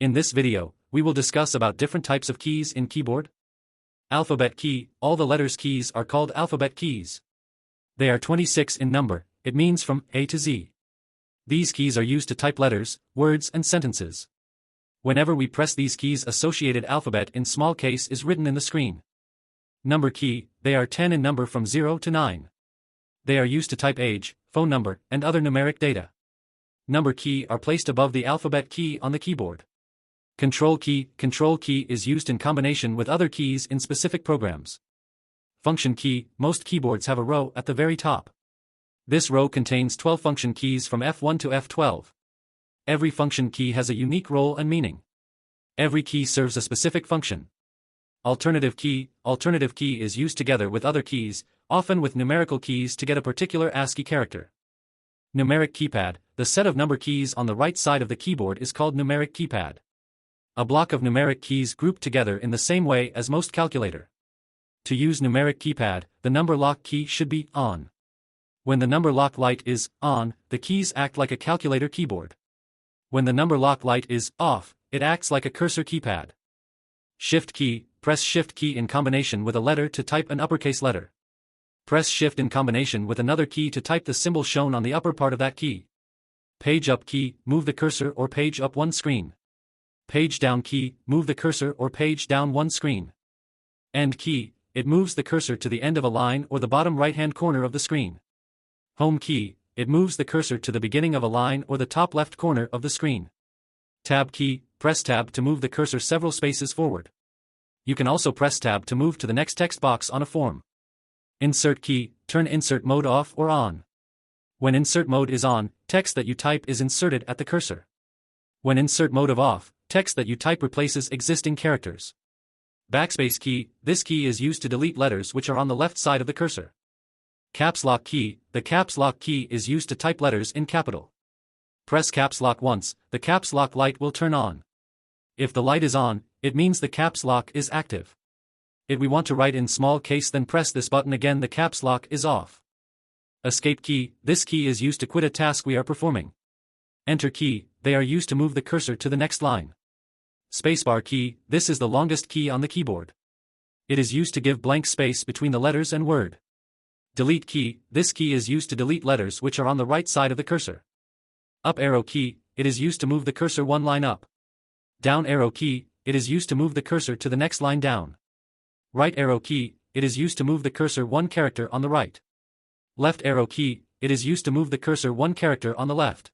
In this video, we will discuss about different types of keys in keyboard. Alphabet key, all the letters keys are called alphabet keys. They are 26 in number, it means from A to Z. These keys are used to type letters, words and sentences. Whenever we press these keys, associated alphabet in small case is written in the screen. Number key, they are 10 in number from 0 to 9. They are used to type age, phone number, and other numeric data. Number key are placed above the alphabet key on the keyboard. Control key is used in combination with other keys in specific programs. Function key, most keyboards have a row at the very top. This row contains 12 function keys from F1 to F12. Every function key has a unique role and meaning. Every key serves a specific function. Alternative key is used together with other keys, often with numerical keys to get a particular ASCII character. Numeric keypad, the set of number keys on the right side of the keyboard is called numeric keypad. A block of numeric keys grouped together in the same way as most calculator. To use numeric keypad, the number lock key should be on. When the number lock light is on, the keys act like a calculator keyboard. When the number lock light is off, it acts like a cursor keypad. Shift key, press Shift key in combination with a letter to type an uppercase letter. Press Shift in combination with another key to type the symbol shown on the upper part of that key. Page up key, move the cursor or page up one screen. Page down key, move the cursor or page down one screen. End key, it moves the cursor to the end of a line or the bottom right-hand corner of the screen. Home key, it moves the cursor to the beginning of a line or the top left corner of the screen. Tab key, press Tab to move the cursor several spaces forward. You can also press Tab to move to the next text box on a form. Insert key, turn insert mode off or on. When insert mode is on, text that you type is inserted at the cursor. When insert mode off, text that you type replaces existing characters. Backspace key, this key is used to delete letters which are on the left side of the cursor. Caps lock key, the caps lock key is used to type letters in capital. Press caps lock once, the caps lock light will turn on. If the light is on, it means the caps lock is active. If we want to write in small case, then press this button again, the caps lock is off. Escape key, this key is used to quit a task we are performing. Enter key, they are used to move the cursor to the next line. Spacebar key, this is the longest key on the keyboard. It is used to give blank space between the letters and word. Delete key, this key is used to delete letters which are on the right side of the cursor. Up arrow key, it is used to move the cursor one line up. Down arrow key, it is used to move the cursor to the next line down. Right arrow key, it is used to move the cursor one character on the right. Left arrow key, it is used to move the cursor one character on the left.